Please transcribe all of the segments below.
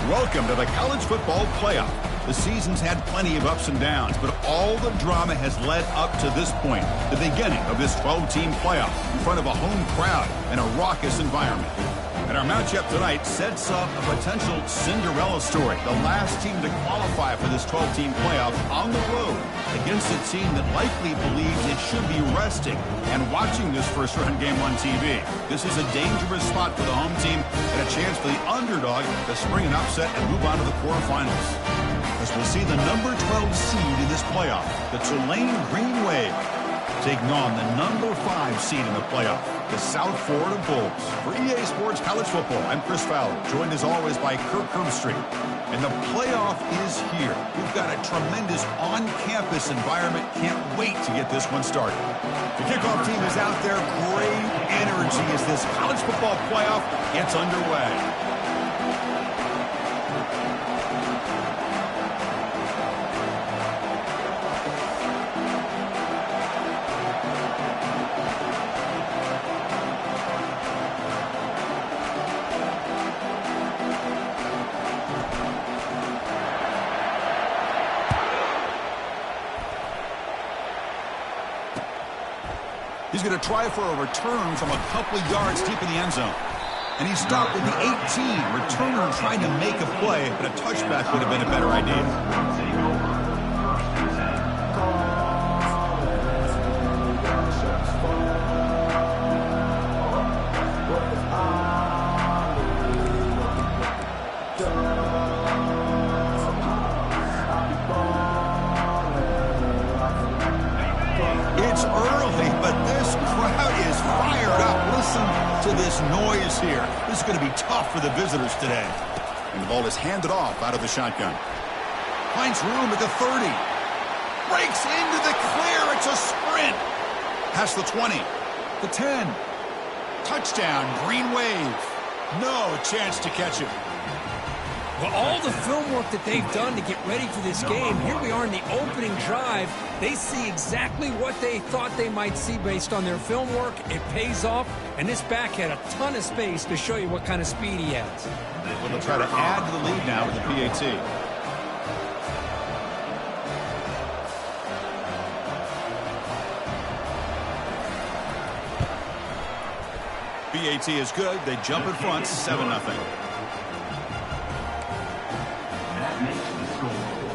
Welcome to the college football playoff. The season's had plenty of ups and downs, but all the drama has led up to this point, the beginning of this 12-team playoff in front of a home crowd and a raucous environment. And our matchup tonight sets up a potential Cinderella story, the last team to qualify for this 12-team playoff on the road against a team that likely believes it should be resting and watching this first-round game on TV. This is a dangerous spot for the home team and a chance for the underdog to spring an upset and move on to the quarterfinals. As we'll see the number 12 seed in this playoff, the Tulane Green Wave, taking on the number 5 seed in the playoff, the South Florida Bulls. For EA Sports College Football, I'm Chris Fowler, joined as always by Kirk Herbstreit. And the playoff is here. We've got a tremendous on-campus environment. Can't wait to get this one started. The kickoff team is out there. Great energy as this college football playoff gets underway. He's going to try for a return from a couple of yards deep in the end zone. And he stopped at the 18. Returner trying to make a play, but a touchback would have been a better idea. It's early, but this crowd is fired up. Listen to this noise here. This is going to be tough for the visitors today. And the ball is handed off out of the shotgun. Finds room at the 30. Breaks into the clear. It's a sprint. Past the 20. The 10. Touchdown, Green Wave. No chance to catch him. Well, all the film work that they've done to get ready for this game, here we are in the opening drive. They see exactly what they thought they might see based on their film work. It pays off, and this back had a ton of space to show you what kind of speed he has. Well, they'll try to add to the lead now with the PAT. PAT is good. They jump in front, 7-0.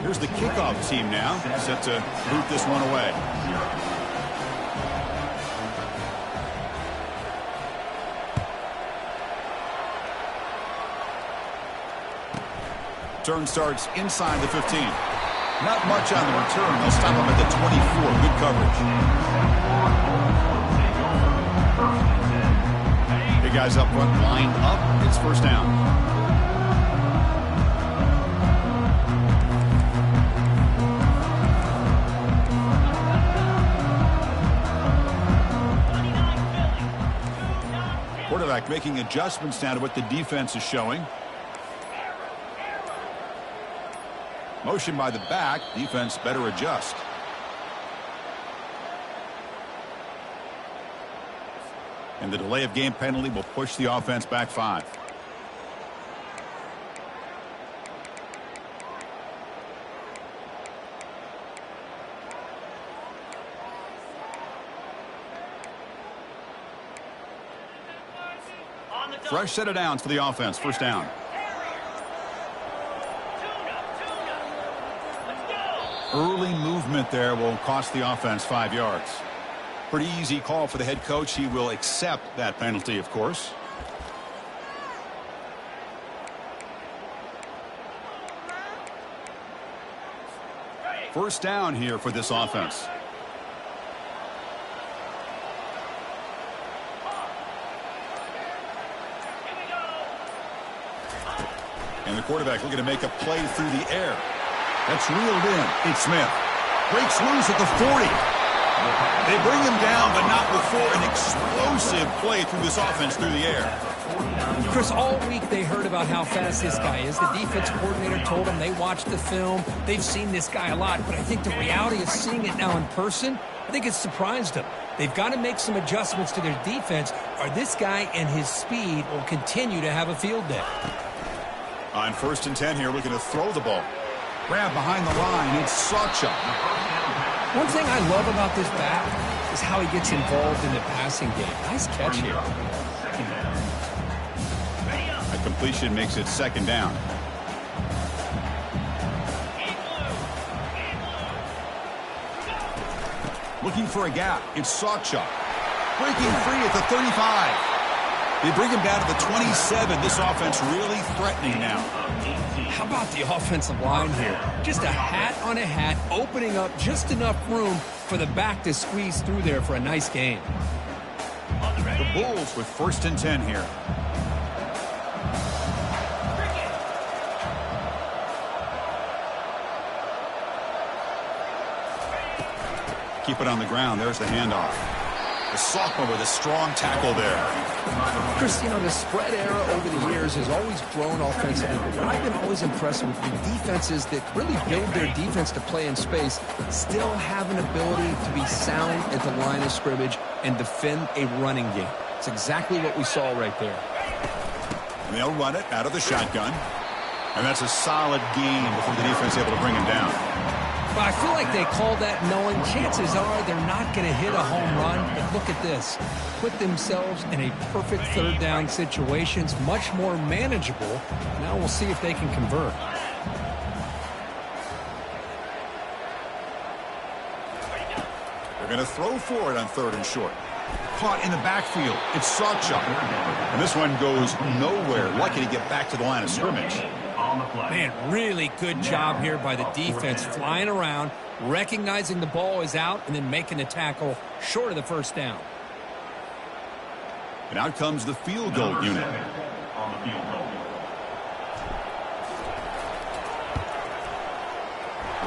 Here's the kickoff team now, set to boot this one away. Turn starts inside the 15. Not much on the return. They'll stop him at the 24. Good coverage. Big guys up front, lined up. It's first down. Quarterback making adjustments now to what the defense is showing. Motion by the back. Defense better adjust. And the delay of game penalty will push the offense back 5. Fresh set of downs for the offense. First down. Early movement there will cost the offense 5 yards. Pretty easy call for the head coach. He will accept that penalty, of course. First down here for this offense. And the quarterback looking to make a play through the air. That's reeled in. It's Smith. Breaks loose at the 40. They bring him down, but not before an explosive play through this offense through the air. Chris, all week they heard about how fast this guy is. The defense coordinator told them they watched the film. They've seen this guy a lot, but I think the reality of seeing it now in person, I think it's surprised them. They've got to make some adjustments to their defense, or this guy and his speed will continue to have a field day. On 1st and 10 here, looking to throw the ball. Grab behind the line. It's Sacha. One thing I love about this back is how he gets involved in the passing game. Nice catch here. A completion makes it 2nd down. Looking for a gap. It's Sacha. Breaking free at the 35. They bring him down to the 27. This offense really threatening now. How about the offensive line here? Just a hat on a hat, opening up just enough room for the back to squeeze through there for a nice gain. The Bulls with 1st and 10 here. Keep it on the ground. There's the handoff. The sophomore with a strong tackle there. Chris, you know, the spread era over the years has always grown offensively, but I've been always impressed with the defenses that really build their defense to play in space, still have an ability to be sound at the line of scrimmage and defend a running game. It's exactly what we saw right there. And they'll run it out of the shotgun. And that's a solid gain before the defense is able to bring him down. But I feel like they call that knowing chances are they're not going to hit a home run. But look at this. Put themselves in a perfect 3rd down situation. It's much more manageable. Now we'll see if they can convert. They're going to throw for it on 3rd and short. Caught in the backfield. It's Sacha. And this one goes nowhere. Lucky to get back to the line of scrimmage. Man, really good job here by the defense, flying around, recognizing the ball is out, and then making the tackle short of the 1st down. And out comes the field goal unit.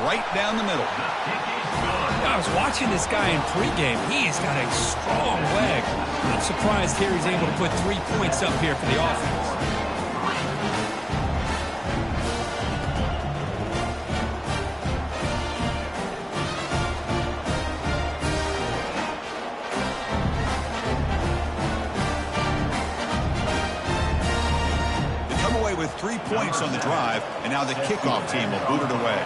Right down the middle. I was watching this guy in pregame. He has got a strong leg. I'm surprised here he's able to put 3 points up here for the offense. With 3 points on the drive, and now the kickoff team will boot it away.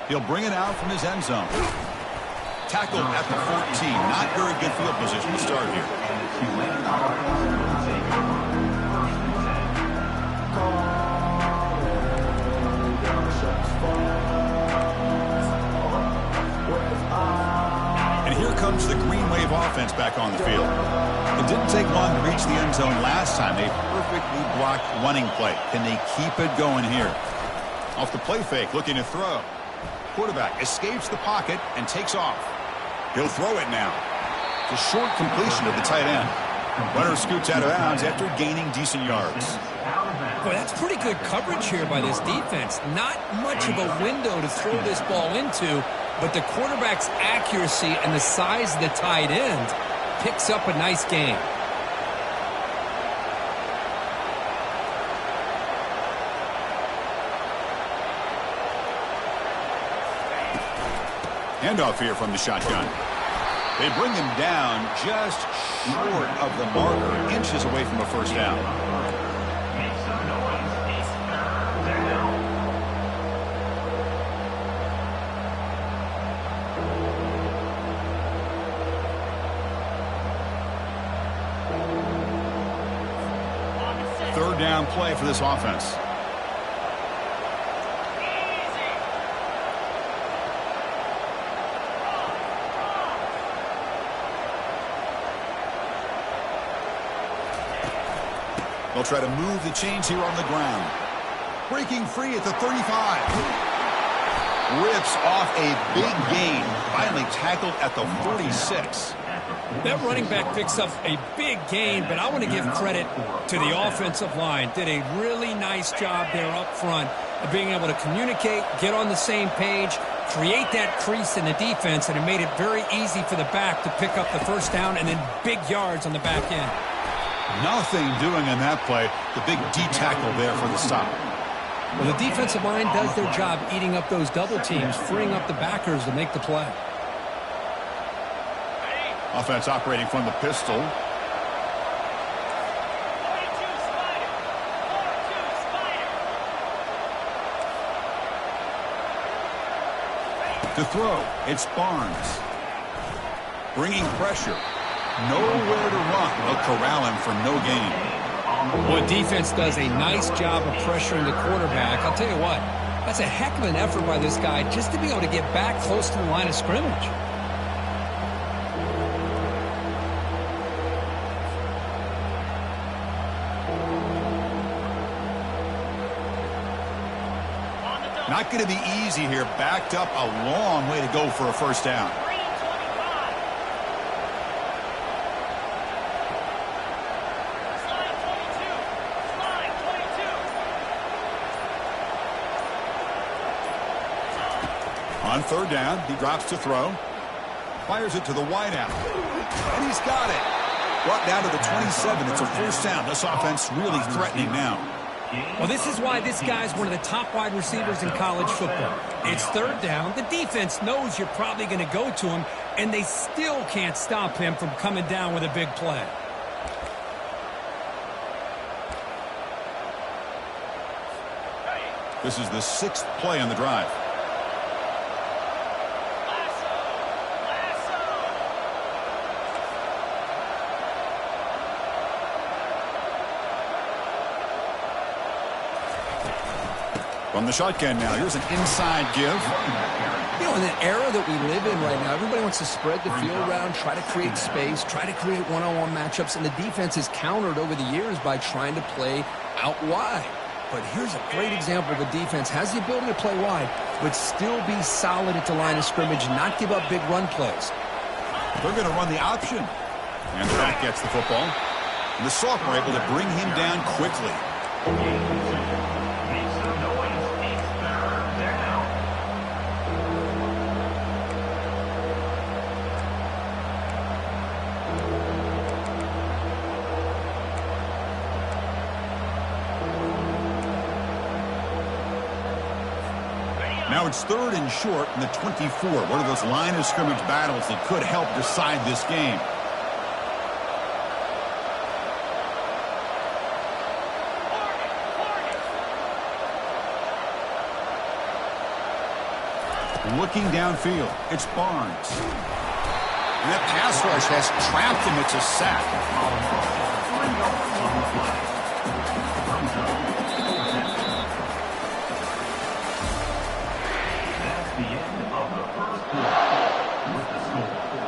He'll bring it out from his end zone. Tackled at the 14. Not very good field position to start here. Comes the Green Wave offense back on the field. It didn't take long to reach the end zone last time. A perfectly blocked running play. Can they keep it going here? Off the play fake, looking to throw. Quarterback escapes the pocket and takes off. He'll throw it now. It's a short completion of the tight end. Runner scoots out of bounds after gaining decent yards. Boy, that's pretty good coverage here by this defense. Not much of a window to throw this ball into, but the quarterback's accuracy and the size of the tight end picks up a nice gain. Handoff here from the shotgun. They bring him down just short of the marker, inches away from a 1st down. Third down play for this offense. They'll try to move the chains here on the ground. Breaking free at the 35. Rips off a big gain. Finally tackled at the 46. That running back picks up a big gain, but I want to give credit to the offensive line. Did a really nice job there up front of being able to communicate, get on the same page, create that crease in the defense, and it made it very easy for the back to pick up the 1st down and then big yards on the back end. Nothing doing on that play. The big D tackle there for the stop. Well, the defensive line does their job eating up those double teams, freeing up the backers to make the play. Offense operating from the pistol. To throw, it's Barnes. Bringing pressure. Nowhere to run. They'll corral him for no gain. Well, defense does a nice job of pressuring the quarterback. I'll tell you what, that's a heck of an effort by this guy just to be able to get back close to the line of scrimmage. Not going to be easy here. Backed up a long way to go for a first down. On third down, he drops to throw. Fires it to the wideout. And he's got it. Brought down to the 27. It's a first down. This offense really threatening now. Well, this is why this guy's one of the top wide receivers in college football. It's third down. The defense knows you're probably going to go to him, and they still can't stop him from coming down with a big play. This is the 6th play on the drive. From the shotgun now, here's an inside give. You know, in an era that we live in right now, everybody wants to spread the field around, try to create space, try to create one-on-one matchups, and the defense is countered over the years by trying to play out wide. But here's a great example. The defense has the ability to play wide, but still be solid at the line of scrimmage, not give up big run plays. They're going to run the option. And the back gets the football. And the sophomore able to bring him down quickly. Now it's third and short in the 24. One of those line of scrimmage battles that could help decide this game. Looking downfield, it's Barnes. And that pass rush has trapped him. It's a sack.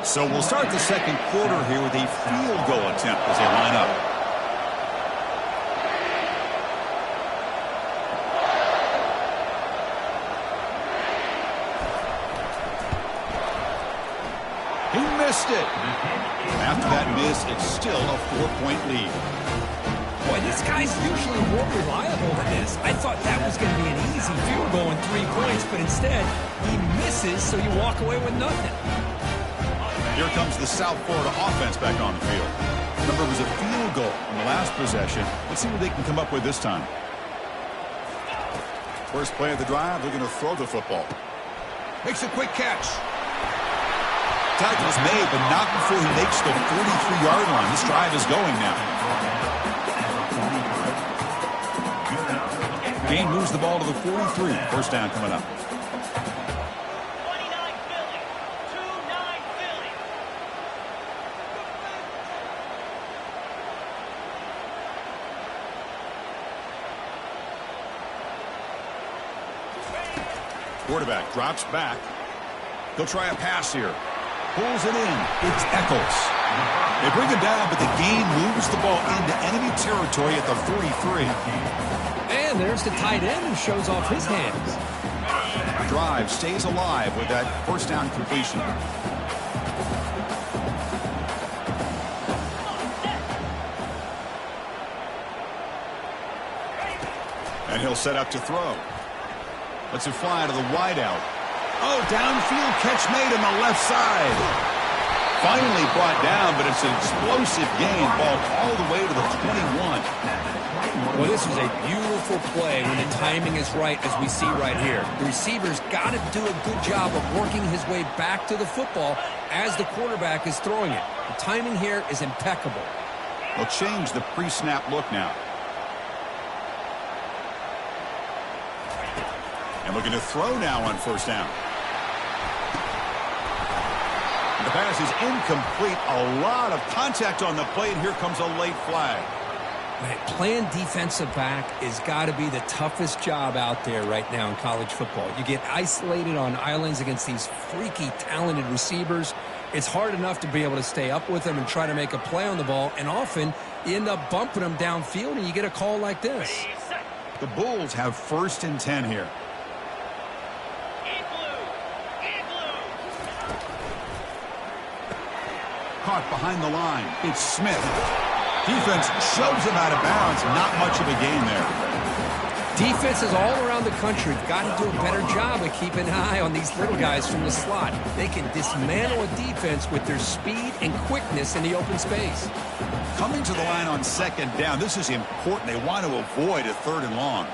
So we'll start the second quarter here with a field goal attempt as they line up. He missed it. After that miss, it's still a 4-point lead. Boy, this guy's usually more reliable than this. I thought that was going to be an easy field goal in 3 points, but instead, he misses, so you walk away with nothing. Here comes the South Florida offense back on the field. Remember, it was a field goal in the last possession. Let's see what they can come up with this time. First play of the drive, they're going to throw the football. Makes a quick catch. Tackle's made, but not before he makes the 43-yard line. This drive is going now. Gain moves the ball to the 43. First down coming up. Quarterback drops back. He'll try a pass here. Pulls it in. It's Eccles. They bring him down, but the game moves the ball into enemy territory at the 43. And there's the tight end who shows off his hands. Drive stays alive with that first down completion. And he'll set up to throw. Lets it fly to the wideout. Oh, downfield catch made on the left side. Finally brought down, but it's an explosive gain. Ball all the way to the 21. Well, this was a beautiful play when the timing is right, as we see right here. The receiver's got to do a good job of working his way back to the football as the quarterback is throwing it. The timing here is impeccable. They'll change the pre-snap look now. And looking to throw now on first down. The pass is incomplete. A lot of contact on the play, and here comes a late flag. Man, playing defensive back has got to be the toughest job out there right now in college football. You get isolated on islands against these freaky, talented receivers. It's hard enough to be able to stay up with them and try to make a play on the ball, and often you end up bumping them downfield, and you get a call like this. The Bulls have 1st and 10 here. Caught behind the line. It's Smith. Defense shoves him out of bounds. Not much of a gain there. Defenses all around the country have got to do a better job of keeping an eye on these little guys from the slot. They can dismantle a defense with their speed and quickness in the open space. Coming to the line on 2nd down. This is important. They want to avoid a 3rd and long.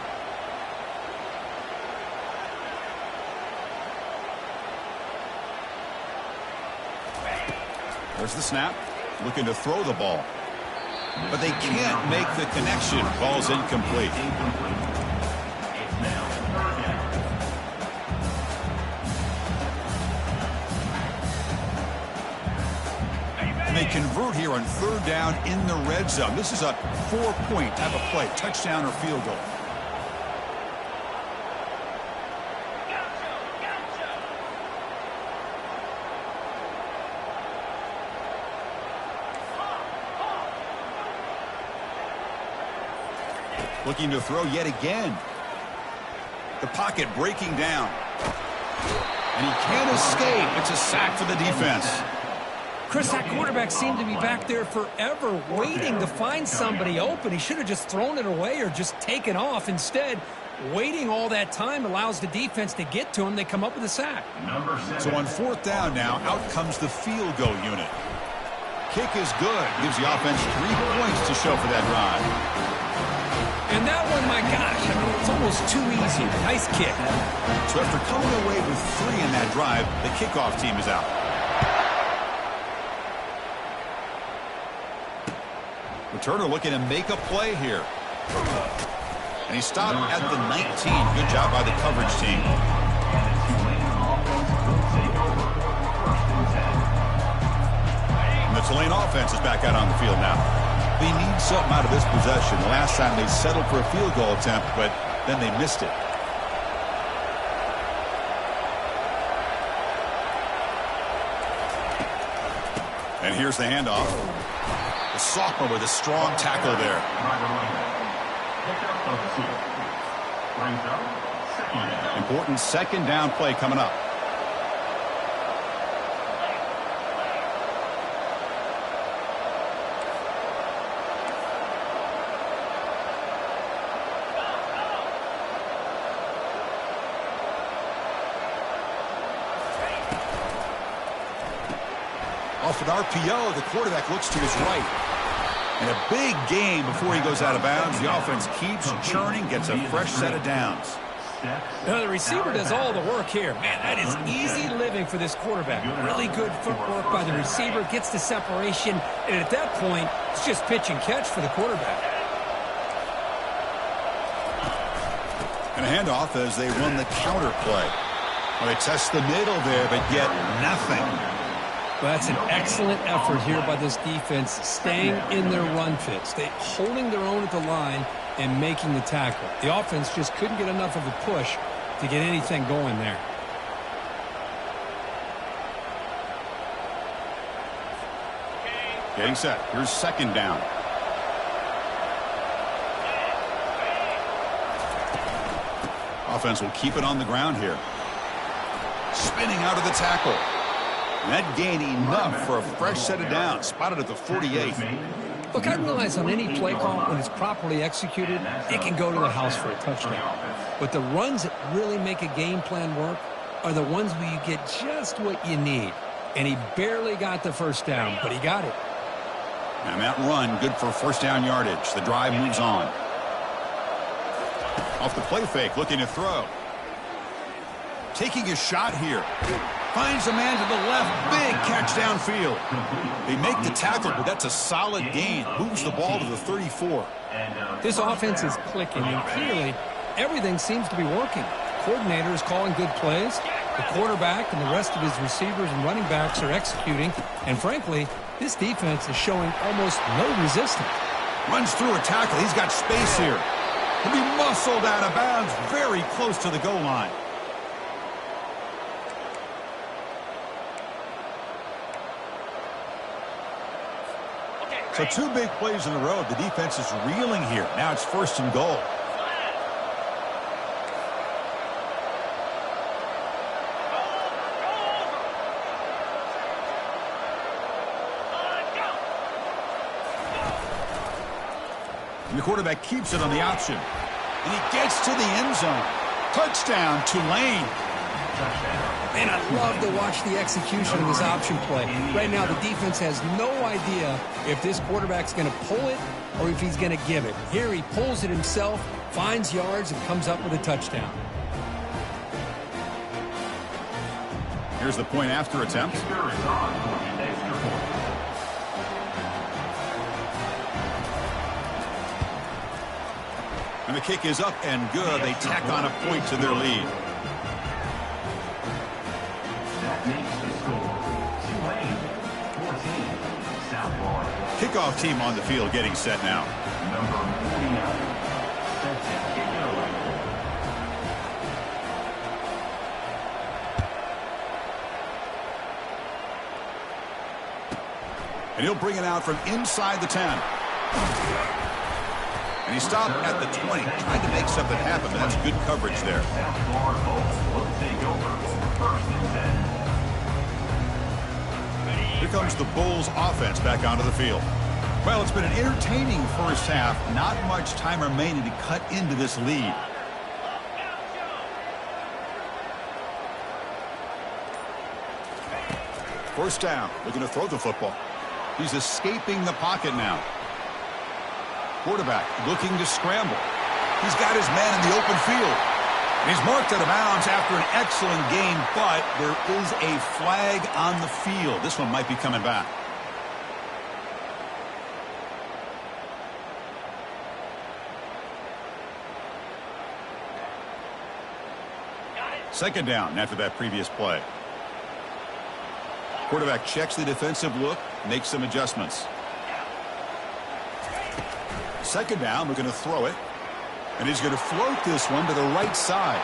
There's the snap. Looking to throw the ball. But they can't make the connection. Ball's incomplete. And they convert here on 3rd down in the red zone. This is a 4-point type of play. Touchdown or field goal. Looking to throw yet again. The pocket breaking down. And he can't escape. It's a sack for the defense. Chris, that quarterback seemed to be back there forever waiting to find somebody open. He should have just thrown it away or just taken off. Instead, waiting all that time allows the defense to get to him. They come up with a sack. So on 4th down now, out comes the field goal unit. Kick is good. Gives the offense 3 points to show for that drive. And that one, my gosh, I mean, it's almost too easy. Nice kick. So after coming away with 3 in that drive, the kickoff team is out. Returner looking to make a play here. And he stopped at the 19. Good job by the coverage team. And the Tulane offense is back out on the field now. They need something out of this possession. The last time they settled for a field goal attempt, but then they missed it. And here's the handoff. The sophomore with a strong tackle there. Important 2nd down play coming up. Off an RPO, the quarterback looks to his right. And a big game before he goes out of bounds. The offense keeps churning, gets a fresh set of downs. Now, the receiver does all the work here. Man, that is easy living for this quarterback. Really good footwork by the receiver, gets the separation, and at that point, it's just pitch and catch for the quarterback. And a handoff as they run the counter play. Well, they test the middle there, but get nothing. Well, that's an excellent effort here by this defense, staying in their run fits. They holding their own at the line and making the tackle. The offense just couldn't get enough of a push to get anything going there. Getting set. Here's 2nd down. Offense will keep it on the ground here. Spinning out of the tackle. And that gained enough for a fresh set of downs. Spotted at the 48. Look, I realize on any play call, when it's properly executed, it can go to the house for a touchdown. But the runs that really make a game plan work are the ones where you get just what you need. and he barely got the first down, but he got it. And that run, good for first down yardage. The drive moves on. Off the play fake, looking to throw. Taking a shot here. Finds a man to the left. Big catch downfield. They make the tackle, but that's a solid gain. Moves the ball to the 34. This offense is clicking, and clearly everything seems to be working. The coordinator is calling good plays. The quarterback and the rest of his receivers and running backs are executing. And frankly, this defense is showing almost no resistance. Runs through a tackle. He's got space here. He'll be muscled out of bounds very close to the goal line. So 2 big plays in a row. The defense is reeling here. Now it's first and goal. And the quarterback keeps it on the option. And he gets to the end zone. Touchdown, Tulane. Man, I love to watch the execution of this option play. Right now, the defense has no idea if this quarterback's going to pull it or if he's going to give it. Here he pulls it himself, finds yards, and comes up with a touchdown. Here's the point after attempt. And the kick is up and good. They tack on a point to their lead. That makes the score Tulane 14, South Florida. Kickoff team on the field getting set now. Number 49, set to kick it away. And he'll bring it out from inside the 10. And he stopped at the 20, trying to make something happen, but that's good coverage there. South Florida Bolts will take over first and 10. Here comes the Bulls offense back onto the field. Well, it's been an entertaining first half. Not much time remaining to cut into this lead. First down, looking to throw the football. He's escaping the pocket now. Quarterback looking to scramble. He's got his man in the open field. And he's marked out of bounds after an excellent game, but there is a flag on the field. This one might be coming back. Second down after that previous play. Quarterback checks the defensive look, makes some adjustments. Second down, we're going to throw it. And he's going to float this one to the right side.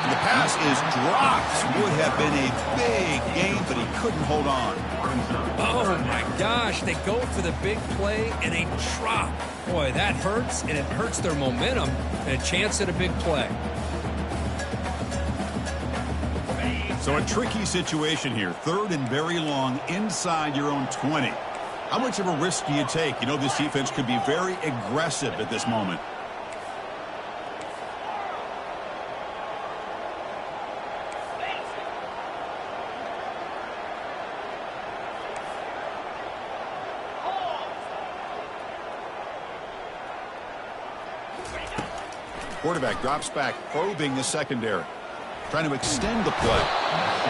And the pass is dropped. Would have been a big gain, but he couldn't hold on. Oh, my gosh. They go for the big play, and they drop. Boy, that hurts, and it hurts their momentum and a chance at a big play. So a tricky situation here. Third and very long inside your own 20. How much of a risk do you take? You know this defense could be very aggressive at this moment. Quarterback drops back, probing the secondary. Trying to extend the play.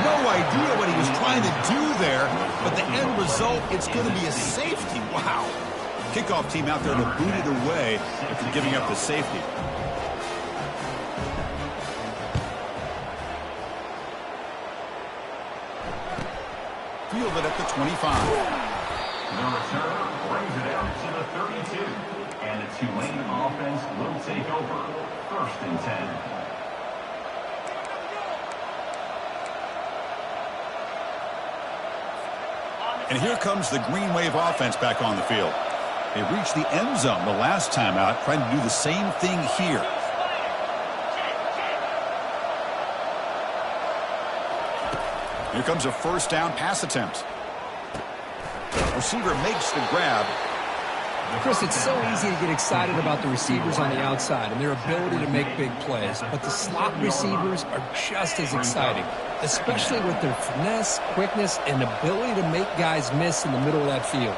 No idea what he was trying to do there, but the end result, it's going to be a safety. Wow. Kickoff team out there to boot it away after giving up the safety. Fielded at the 25. The return brings it out to the 32. And the Tulane offense will take over first and 10. And here comes the Green Wave offense back on the field. They reached the end zone the last time out, trying to do the same thing here. Here comes a first down pass attempt. Receiver makes the grab. Chris, it's so easy to get excited about the receivers on the outside and their ability to make big plays, but the slot receivers are just as exciting, especially with their finesse, quickness, and ability to make guys miss in the middle of that field.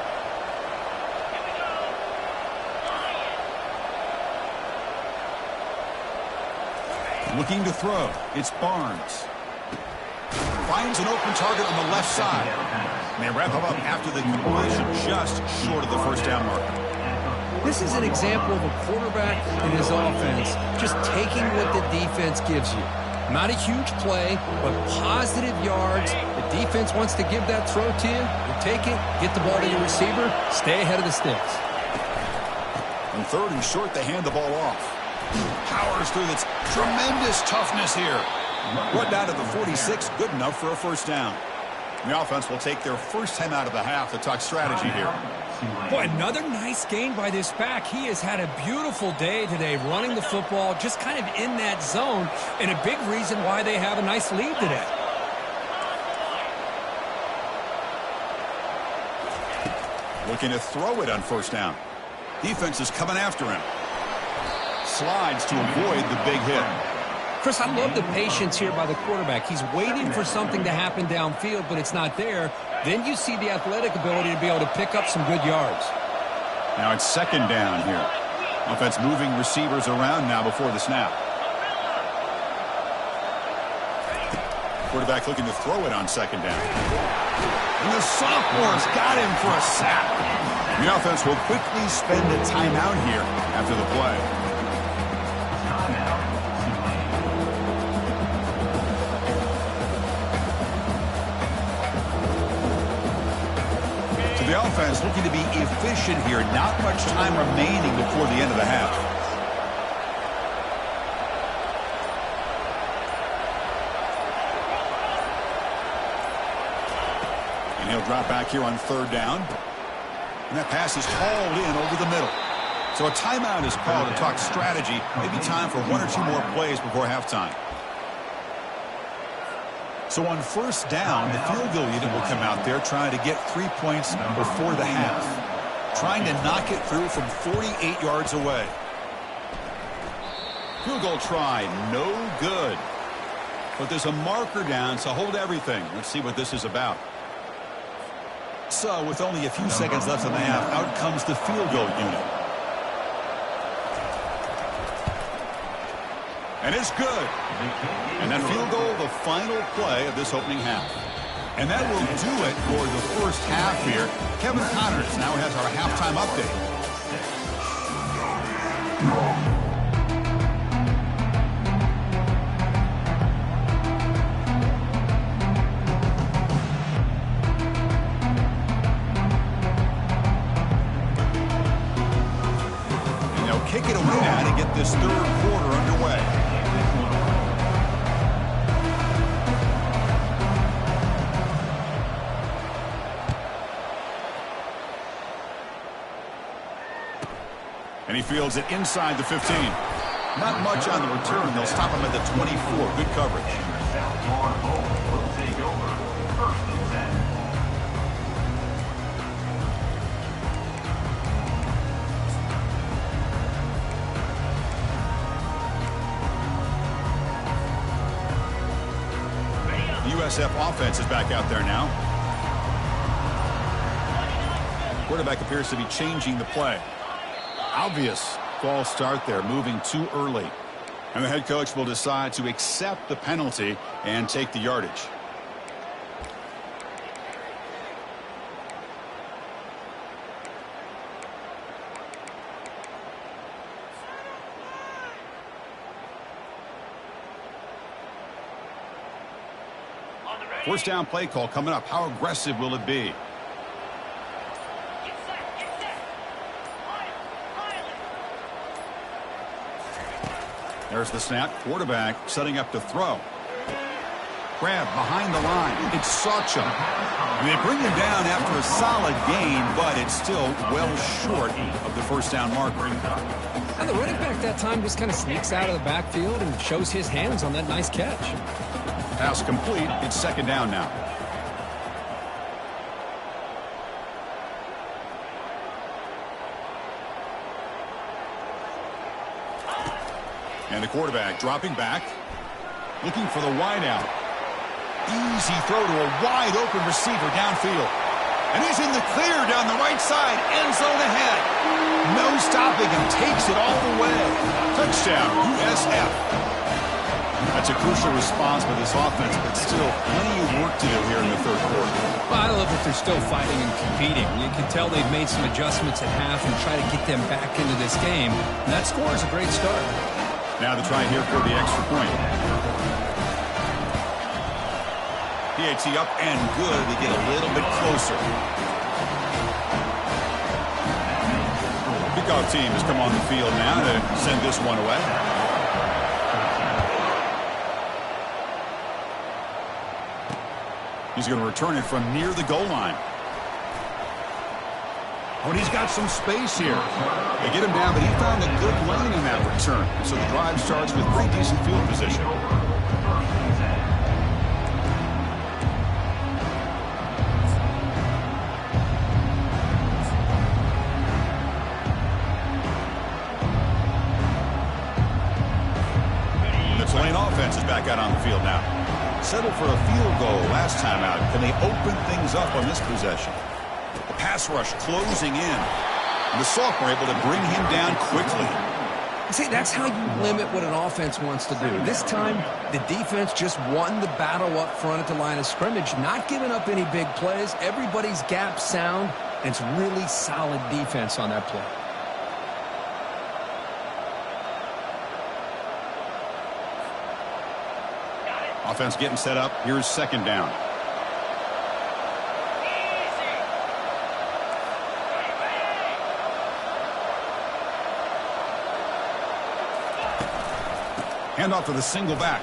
Looking to throw. It's Barnes. Finds an open target on the left side. And they wrap him up after the completion, just short of the first down marker. This is an example of a quarterback and his offense just taking what the defense gives you. Not a huge play, but positive yards. The defense wants to give that throw to you. You take it, get the ball to your receiver, stay ahead of the sticks. On 3rd and short, they hand the ball off. Powers through this tremendous toughness here. Brought down to the 46, good enough for a first down. The offense will take their first time out of the half to talk strategy here. Boy, another nice gain by this back. He has had a beautiful day today running the football, just kind of in that zone, and a big reason why they have a nice lead today. Looking to throw it on first down. Defense is coming after him. Slides to avoid the big hit. Chris, I love the patience here by the quarterback. He's waiting for something to happen downfield, but it's not there. Then you see the athletic ability to be able to pick up some good yards. Now it's 2nd down here. Offense moving receivers around now before the snap. Quarterback looking to throw it on 2nd down. And the sophomore's got him for a sack. The offense will quickly spend a timeout here after the play. The offense looking to be efficient here. Not much time remaining before the end of the half. And he'll drop back here on 3rd down. And that pass is hauled in over the middle. So a timeout is called to talk strategy. Maybe time for 1 or 2 more plays before halftime. So on 1st down, the field goal unit will come out there trying to get 3 points before the half. Trying to knock it through from 48 yards away. Field goal try, no good. But there's a marker down, so hold everything. Let's see what this is about. So with only a few seconds left in the half, out comes the field goal unit. And it's good. And that field goal, the final play of this opening half. And that will do it for the first half here. Kevin Connors now has our halftime update. And they'll kick it away now to get this 3rd quarter underway. And he fields it inside the 15. Not much on the return. They'll stop him at the 24. Good coverage. Will take over 1st and 10. The USF offense is back out there now. Quarterback appears to be changing the play. Obvious false start there, moving too early. And the head coach will decide to accept the penalty and take the yardage. First down play call coming up. How aggressive will it be? There's the snap. Quarterback setting up to throw. Grab behind the line. It's Sawchuk. And they bring him down after a solid gain, but it's still well short of the first down marker. And the running back that time just kind of sneaks out of the backfield and shows his hands on that nice catch. Pass complete. It's 2nd down now. And the quarterback dropping back, looking for the wide out. Easy throw to a wide open receiver downfield. And he's in the clear down the right side, end zone ahead. No stopping him, takes it all the way. Touchdown, USF. That's a crucial response by this offense, but still plenty of work to do here in the third quarter. Well, I love that they're still fighting and competing. You can tell they've made some adjustments at half and try to get them back into this game. And that score is a great start. Now the try here for the extra point. PAT up and good to get a little bit closer. Kickoff team has come on the field now to send this one away. He's going to return it from near the goal line. Oh, and he's got some space here. They get him down, but he found a good lane in that return. So the drive starts with pretty decent field position. The Tulane offense is back out on the field now. Settled for a field goal last time out. Can they open things up on this possession? The pass rush closing in. And the sophomore able to bring him down quickly. See, that's how you limit what an offense wants to do. This time, the defense just won the battle up front at the line of scrimmage, not giving up any big plays. Everybody's gap sound, and it's really solid defense on that play. Offense getting set up. Here's second down. Handoff to the single back.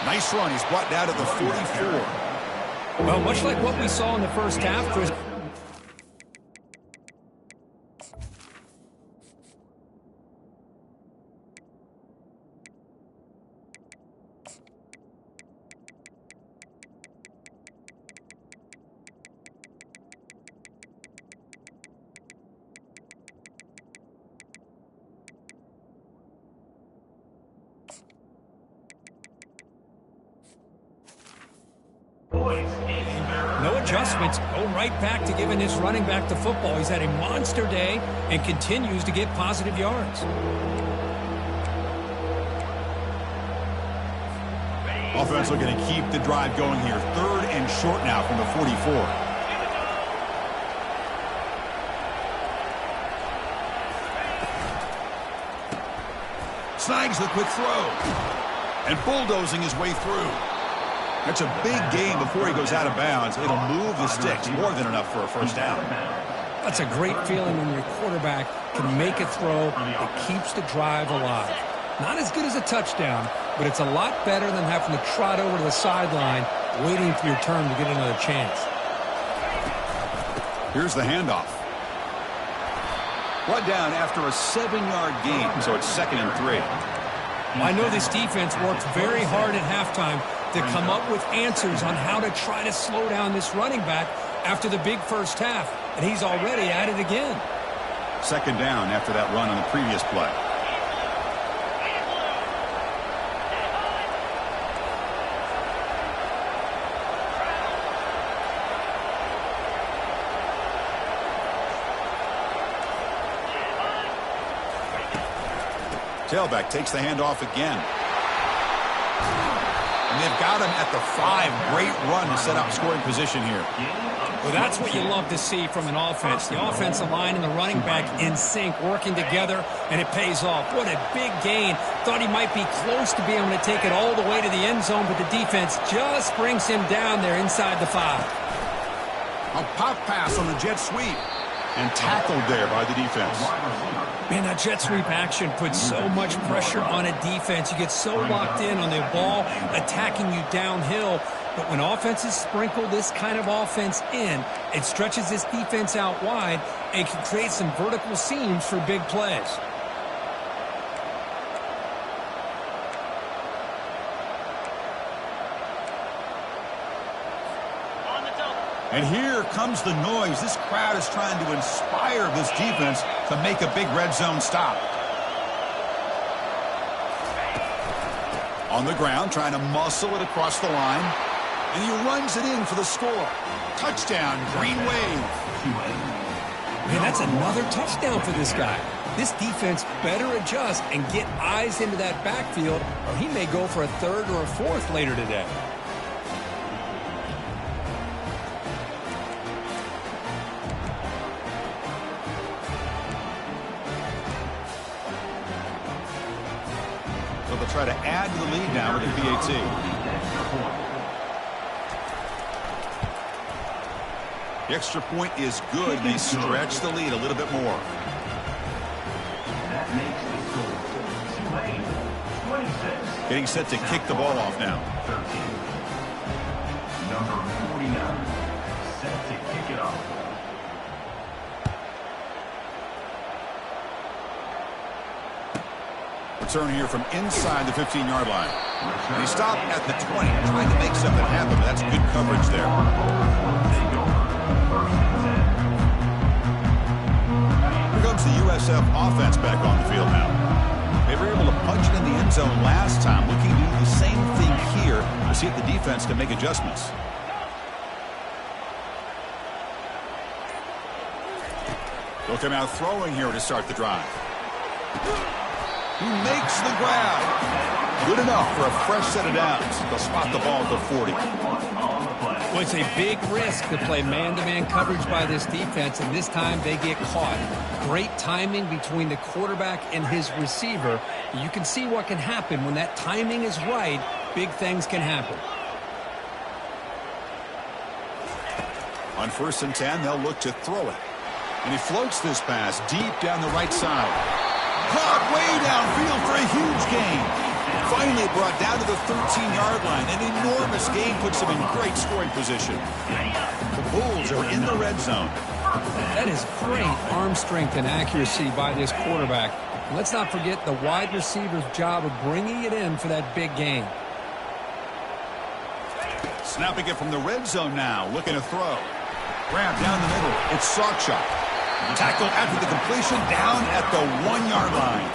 Nice run. He's brought down at the 44. Well, much like what we saw in the first half, Chris. No adjustments. Go right back to giving this running back the football. He's had a monster day and continues to get positive yards. Offense looking to keep the drive going here. Third and short now from the 44. Snags the quick throw. And bulldozing his way through. That's a big gain before he goes out of bounds. It'll move the sticks more than enough for a first down. That's a great feeling when your quarterback can make a throw that keeps the drive alive. Not as good as a touchdown, but it's a lot better than having to trot over to the sideline waiting for your turn to get another chance. Here's the handoff. Brought down after a 7-yard gain, so it's 2nd and 3. I know this defense worked very hard at halftime to come up with answers on how to try to slow down this running back after the big first half, and he's already at it again. 2nd down after that run on the previous play. Tailback takes the handoff again. And they've got him at the 5. Great run to set up scoring position here. Well, that's what you love to see from an offense. The offensive line and the running back in sync, working together, and it pays off. What a big gain. Thought he might be close to being able to take it all the way to the end zone, but the defense just brings him down there inside the 5. A pop pass on the jet sweep. And tackled there by the defense. Man, that jet sweep action puts so much pressure on a defense. You get so locked in on the ball attacking you downhill. But when offenses sprinkle this kind of offense in, it stretches this defense out wide and can create some vertical seams for big plays. And here comes the noise. This crowd is trying to inspire this defense to make a big red zone stop. On the ground, trying to muscle it across the line. And he runs it in for the score. Touchdown, Green Wave. Man, that's another touchdown for this guy. This defense better adjust and get eyes into that backfield, or he may go for a third or a fourth later today. So they'll try to add to the lead now with the PAT. The extra point is good. They stretch the lead a little bit more. That makes the score Tulane 26. Getting set to kick the ball off now. 13. Number 49 set to kick it off. Return here from inside the 15-yard line. And he stopped at the 20, trying to make something happen, but that's good coverage there. Here comes the USF offense back on the field now. They were able to punch it in the end zone last time, looking to do the same thing here to see if the defense can make adjustments. They'll come out throwing here to start the drive. He makes the grab. Good enough for a fresh set of downs. They'll spot the ball at the 40. Well, it's a big risk to play man-to-man coverage by this defense, and this time they get caught. Great timing between the quarterback and his receiver. You can see what can happen when that timing is right. Big things can happen. On 1st and 10, they'll look to throw it. And he floats this pass deep down the right side. Caught way downfield for a huge gain. Finally brought down to the 13-yard line. An enormous gain puts them in great scoring position. The Bulls are in the red zone. That is great arm strength and accuracy by this quarterback. Let's not forget the wide receiver's job of bringing it in for that big gain. Snapping it from the red zone now, looking to throw. Grab down the middle. It's Sawchuk. Tackle after the completion down at the 1-yard line.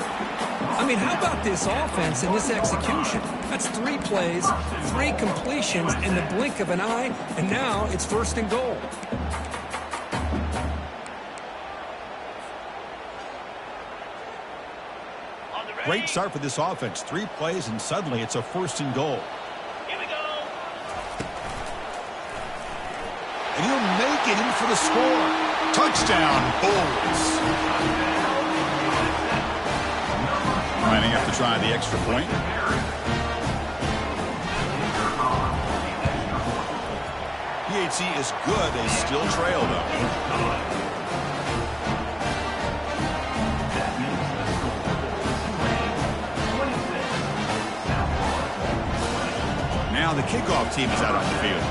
I mean, how about this offense and this execution? That's 3 plays, 3 completions in the blink of an eye, and now it's 1st and goal. Great start for this offense. 3 plays, and suddenly it's a 1st and goal. Here we go. And he'll make it in for the score. Touchdown, Bulls. Lining up to try the extra point. PAT is good. They still trail, though. Now the kickoff team is out on the field.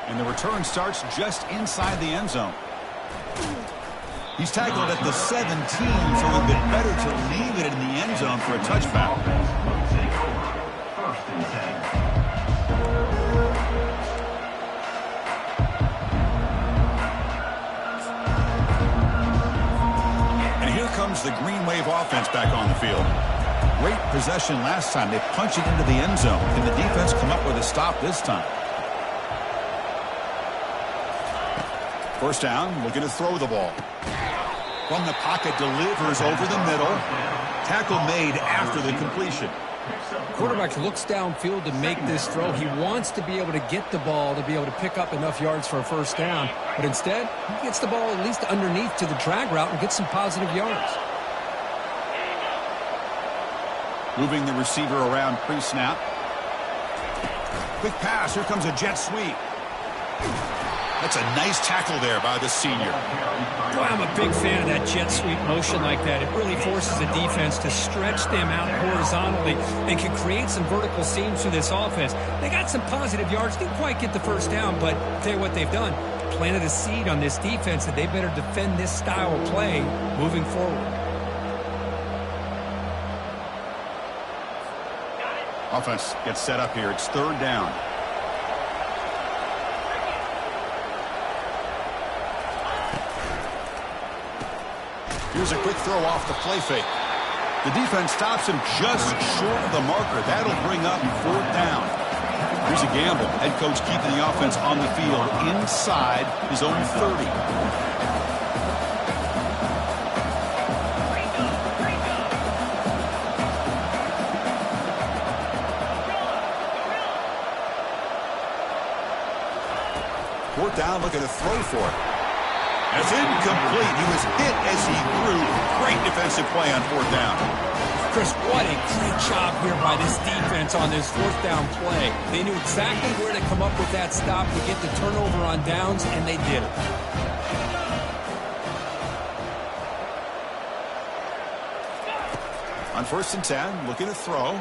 And the return starts just inside the end zone. He's tackled at the 17, so a little bit better to leave it in the end zone for a touchback. 1st and 10. And here comes the Green Wave offense back on the field. Great possession last time. They punch it into the end zone. Can the defense come up with a stop this time? 1st down, looking to throw the ball. From the pocket, delivers over the middle. Tackle made after the completion. Quarterback looks downfield to make this throw. He wants to be able to get the ball to be able to pick up enough yards for a 1st down. But instead, he gets the ball at least underneath to the drag route and gets some positive yards. Moving the receiver around pre-snap. Quick pass. Here comes a jet sweep. That's a nice tackle there by the senior. Boy, I'm a big fan of that jet sweep motion like that. It really forces the defense to stretch them out horizontally and can create some vertical seams for this offense. They got some positive yards. Didn't quite get the 1st down, but I'll tell you what they've done. Planted a seed on this defense that they better defend this style of play moving forward. Offense gets set up here. It's 3rd down. Here's a quick throw off the play fake. The defense stops him just short of the marker. That'll bring up 4th down. Here's a gamble. Head coach keeping the offense on the field inside his own 30. Fourth down, looking to throw for it. That's incomplete. He was hit as he threw. Great defensive play on 4th down. Chris, what a great job here by this defense on this 4th down play. They knew exactly where to come up with that stop to get the turnover on downs, and they did it. On 1st and 10, looking to throw.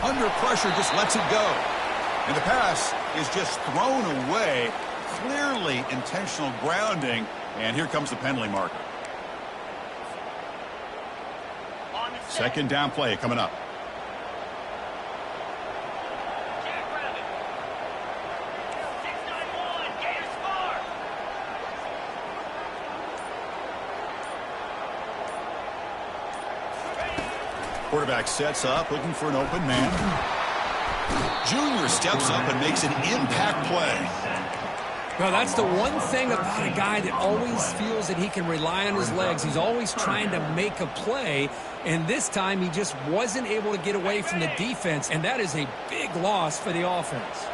Under pressure, just lets it go. And the pass is just thrown away. Clearly intentional grounding. And here comes the penalty marker. 2nd down play coming up. Quarterback sets up, looking for an open man. Junior steps up and makes an impact play. Well, that's the one thing about a guy that always feels that he can rely on his legs. He's always trying to make a play, and this time he just wasn't able to get away from the defense, and that is a big loss for the offense.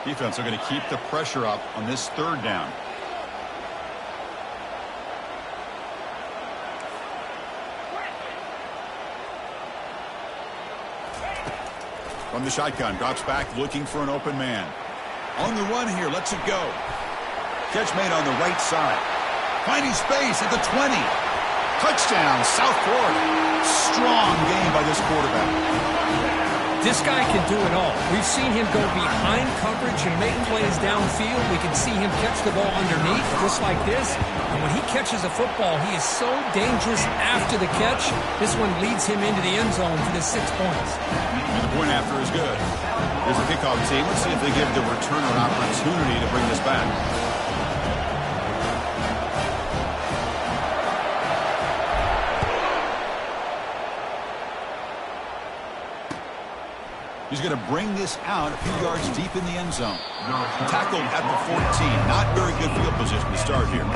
Defense are going to keep the pressure up on this 3rd down. From the shotgun, drops back, looking for an open man. On the run here, lets it go. Catch made on the right side. Finding space at the 20. Touchdown, South Florida. Strong game by this quarterback. This guy can do it all. We've seen him go behind coverage and make plays downfield. We can see him catch the ball underneath, just like this. And when he catches a football, he is so dangerous after the catch. This one leads him into the end zone for the 6 points. And the point after is good. Here's the kickoff team. Let's see if they give the returner an opportunity to bring this back. He's going to bring this out a few yards deep in the end zone. Tackled at the 14. Not very good field position to start here.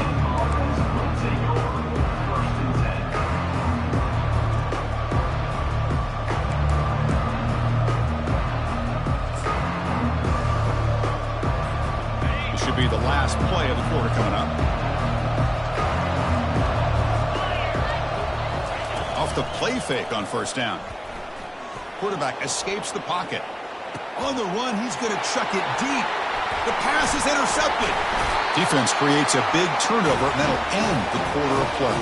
This should be the last play of the quarter coming up. Off the play fake on 1st down. Quarterback escapes the pocket. On the run, he's going to chuck it deep. The pass is intercepted. Defense creates a big turnover, and that'll end the quarter of play.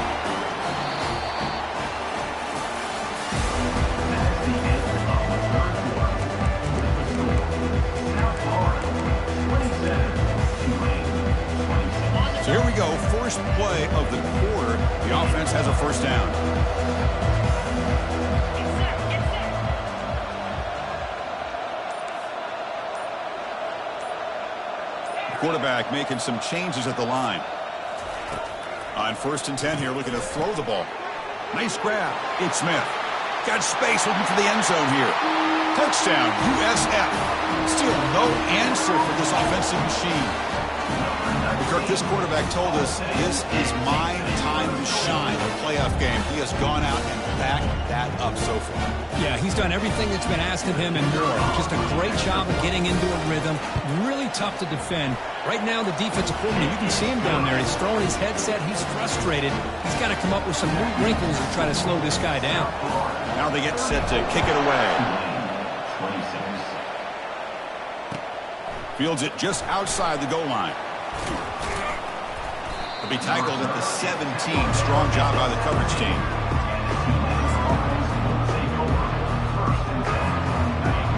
So here we go, first play of the quarter. The offense has a 1st down. Quarterback making some changes at the line. On 1st and 10 here, looking to throw the ball. Nice grab. It's Smith. Got space, looking for the end zone here. Touchdown, USF. Still no answer for this offensive machine. Kirk, this quarterback told us this is my time to shine, a playoff game. He has gone out and backed that up so far. Yeah, he's done everything that's been asked of him and more. Just a great job of getting into a rhythm. Really tough to defend. Right now, the defensive coordinator, you can see him down there. He's throwing his headset. He's frustrated. He's got to come up with some new wrinkles to try to slow this guy down. Now they get set to kick it away. Fields it just outside the goal line. He'll be tackled at the 17. Strong job by the coverage team.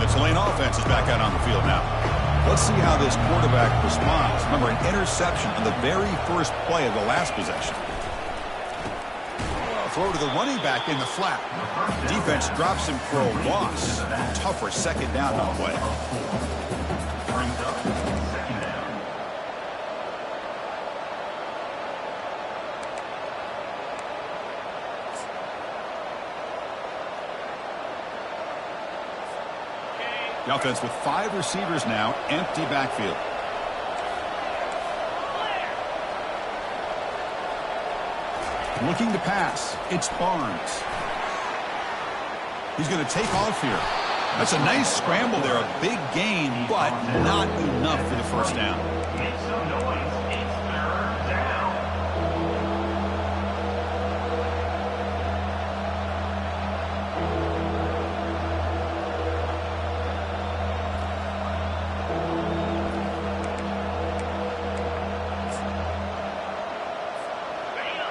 The Tulane offense is back out on the field now. Let's see how this quarterback responds. Remember, an interception on the very first play of the last possession. Throw to the running back in the flat. Defense drops him for a loss. Tougher 2nd down on the play. The offense with 5 receivers now, empty backfield. Looking to pass. It's Barnes. He's going to take off here. That's a nice scramble there. A big gain, but not enough for the first down. Make some noise. It's third down.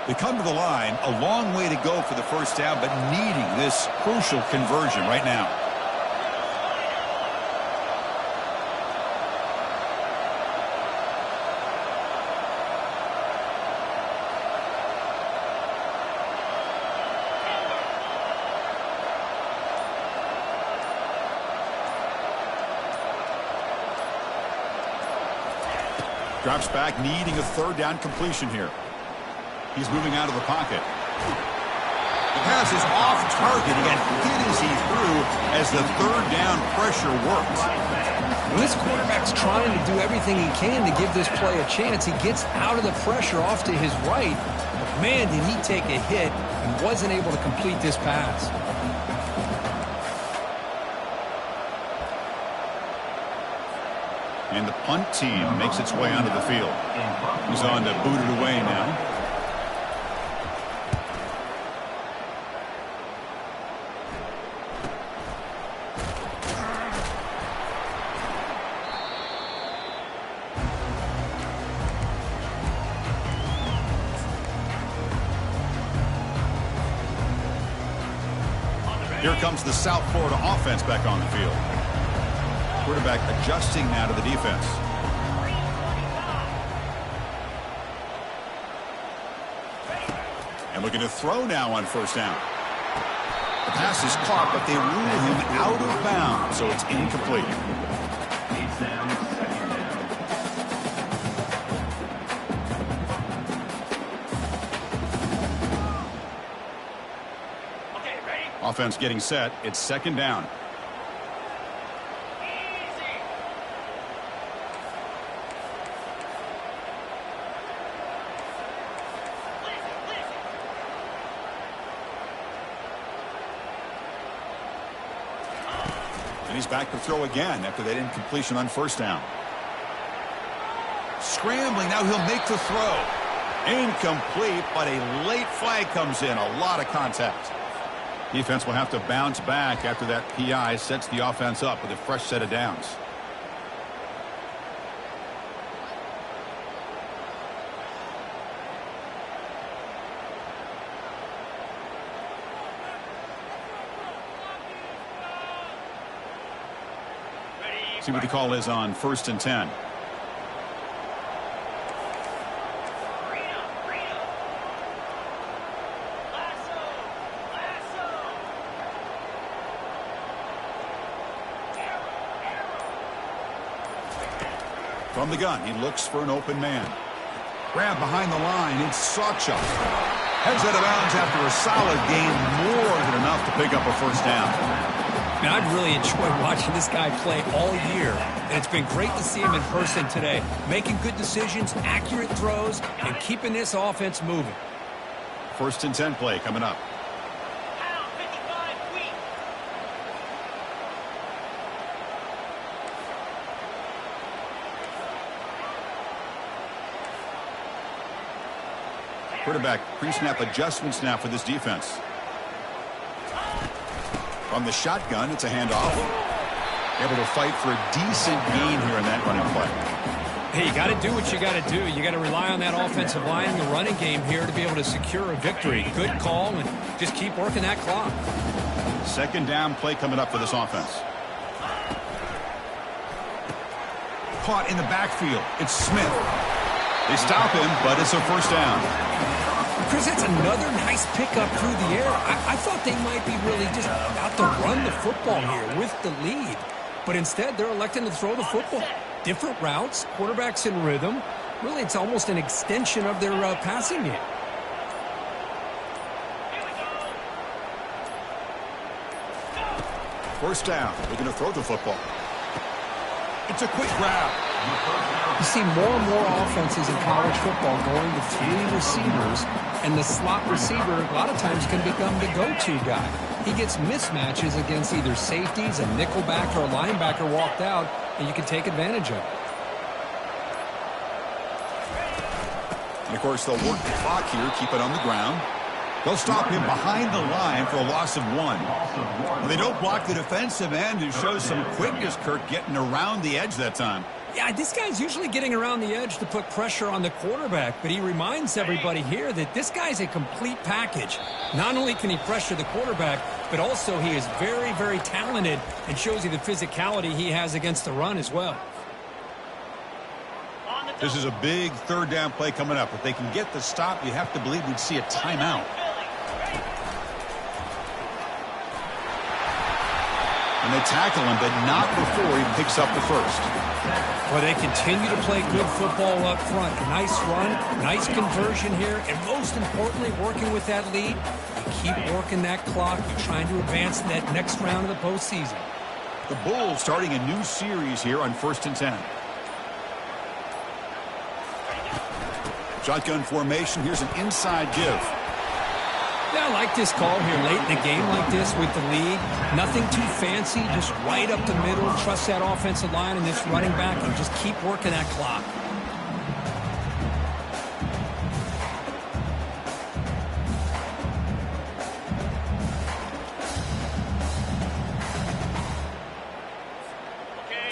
They come to the line, a long way to go for the first down, but needing this crucial conversion right now. Drops back, needing a third down completion here. He's moving out of the pocket. The pass is off target. He got hit as he threw as the third down pressure works. When this quarterback's trying to do everything he can to give this play a chance, he gets out of the pressure off to his right. But man, did he take a hit and wasn't able to complete this pass. And the punt team makes its way onto the field. He's on to boot it away now. Here comes the South Florida offense back on the field. Quarterback adjusting now to the defense. And looking to throw now on first down. The pass is caught, but they rule him out of bounds, so it's incomplete. It's down, second down. Okay, ready? Offense getting set. It's second down. He's back to throw again after that incompletion on first down. Scrambling, now he'll make the throw. Incomplete, but a late flag comes in. A lot of contact. Defense will have to bounce back after that PI sets the offense up with a fresh set of downs. See what the call is on 1st and 10. From the gun, he looks for an open man. Grab behind the line. It's Sawchuk. Heads out of bounds after a solid gain, more than enough to pick up a first down. And I've really enjoyed watching this guy play all year. And it's been great to see him in person today. Making good decisions, accurate throws, and keeping this offense moving. 1st and 10 play coming up. Quarterback pre-snap adjustments now for this defense. From the shotgun, it's a handoff. Able to fight for a decent gain here in that running play. Hey, you got to do what you got to do. You got to rely on that offensive line in the running game here to be able to secure a victory. Good call, and just keep working that clock. Second down play coming up for this offense. Caught in the backfield. It's Smith. They stop him, but it's a first down. Chris, that's another nice pickup through the air. I thought they might be really just about to run the football here with the lead. But instead, they're electing to throw the football. Different routes, quarterbacks in rhythm. Really, it's almost an extension of their passing game. First down. They're going to throw the football. It's a quick grab. You see more and more offenses in college football going to 3 receivers, and the slot receiver a lot of times can become the go-to guy. He gets mismatches against either safeties, a nickelback, or a linebacker walked out, and you can take advantage of it. And, of course, they'll work the clock here, keep it on the ground. They'll stop him behind the line for a loss of 1. Well, they don't block the defensive end, who shows some quickness, Kirk, getting around the edge that time. Yeah, this guy's usually getting around the edge to put pressure on the quarterback, but he reminds everybody here that this guy's a complete package. Not only can he pressure the quarterback, but also he is very, very talented and shows you the physicality he has against the run as well. This is a big third down play coming up. If they can get the stop, you have to believe we'd see a timeout. And they tackle him, but not before he picks up the first. Well, they continue to play good football up front. Nice run, nice conversion here, and most importantly, working with that lead, you keep working that clock. You're trying to advance in that next round of the postseason. The Bulls starting a new series here on 1st and 10. Shotgun formation. Here's an inside give. Yeah, I like this call here late in the game like this with the lead. Nothing too fancy, just right up the middle. Trust that offensive line and this running back and just keep working that clock.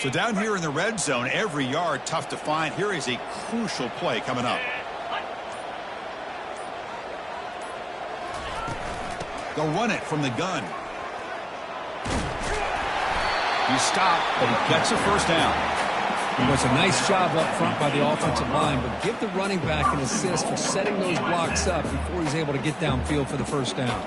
So down here in the red zone, every yard tough to find. Here is a crucial play coming up. They'll run it from the gun. He stopped, but he gets a first down. It was a nice job up front by the offensive line, but give the running back an assist for setting those blocks up before he's able to get downfield for the first down.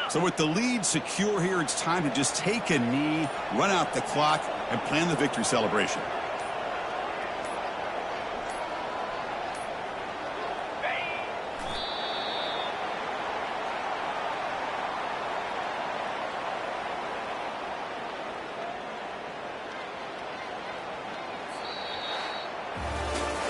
So with the lead secure here, it's time to just take a knee, run out the clock, and plan the victory celebration.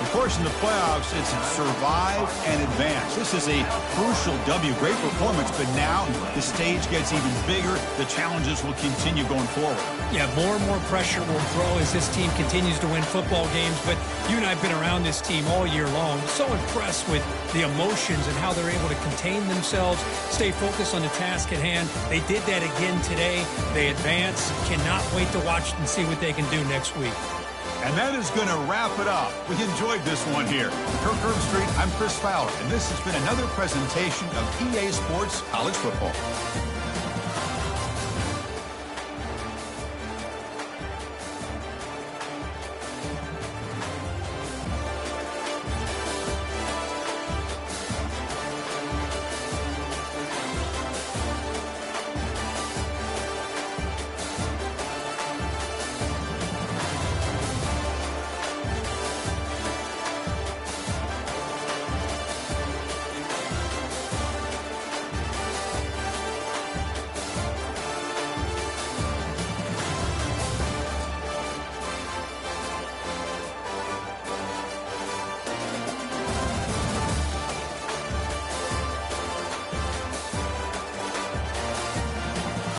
Of course, in the playoffs, it's survive and advance. This is a crucial W. Great performance, but now the stage gets even bigger. The challenges will continue going forward. Yeah, more and more pressure will grow as this team continues to win football games, but you and I have been around this team all year long. So impressed with the emotions and how they're able to contain themselves, stay focused on the task at hand. They did that again today. They advance. Cannot wait to watch and see what they can do next week. And that is going to wrap it up. We enjoyed this one here. Kirk Herbstreit, I'm Chris Fowler, and this has been another presentation of EA Sports College Football.